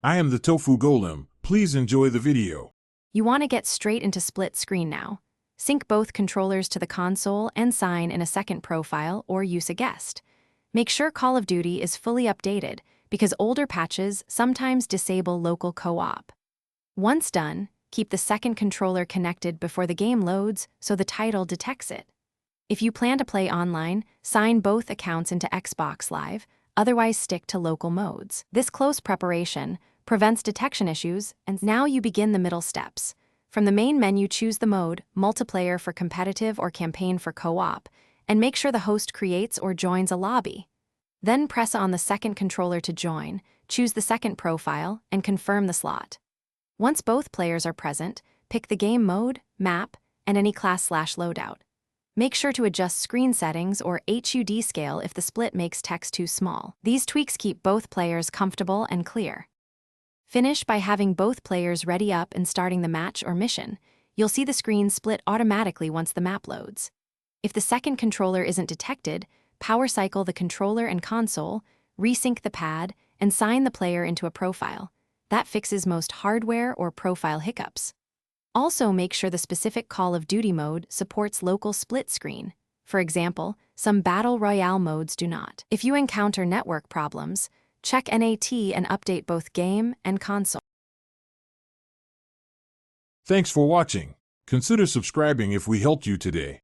I am the Tofu Golem. Please enjoy the video. You want to get straight into split screen now. Sync both controllers to the console and sign in a second profile or use a guest. Make sure Call of Duty is fully updated because older patches sometimes disable local co-op. Once done, keep the second controller connected before the game loads so the title detects it. If you plan to play online, sign both accounts into Xbox Live, otherwise stick to local modes. This close preparation prevents detection issues, and now you begin the middle steps. From the main menu, choose the mode, multiplayer for competitive or campaign for co-op, and make sure the host creates or joins a lobby. Then press on the second controller to join, choose the second profile, and confirm the slot. Once both players are present, pick the game mode, map, and any class/loadout. Make sure to adjust screen settings or HUD scale if the split makes text too small. These tweaks keep both players comfortable and clear. Finish by having both players ready up and starting the match or mission. You'll see the screen split automatically once the map loads. If the second controller isn't detected, power cycle the controller and console, resync the pad, and sign the player into a profile. That fixes most hardware or profile hiccups. Also, make sure the specific Call of Duty mode supports local split screen. For example, some Battle Royale modes do not. If you encounter network problems, check NAT and update both game and console. Thanks for watching. Consider subscribing if we helped you today.